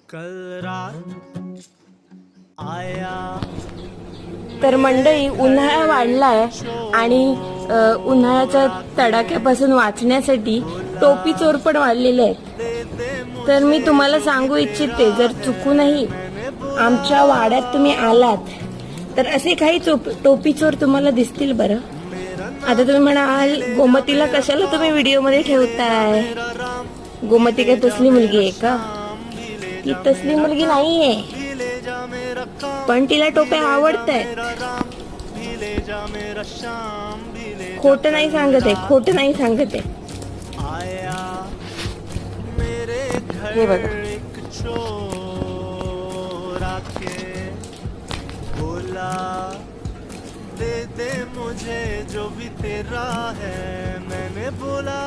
कल रात आया तर मंडळी उन्हाळा वाढलाय आणि उन्हाळ्याच्या तडाख्यापासून वाचण्यासाठी टोपी चोर पण वाढलेले आहेत। तर मी तुम्हाला सांगू इच्छिते, जर चुकूनही आमच्या वाड्यात तुम्ही आलात तर असे काही टोपी चोर तुम्हाला दिसतील बरं। आता तुम्ही म्हणाल गोमतीला कशाला तुम्ही व्हिडिओ मध्ये ठेवताय, गोमती काय तसली मुलगी आहे का? ती तसली मुलगी नाहीये, पण तिला टोप्या आवडतायत। खोट नाही सांगत आहे, खोट नाही सांगत आहे। हे बघा, बोला दे दे मुझे जो भी तेरा है, मैंने बोला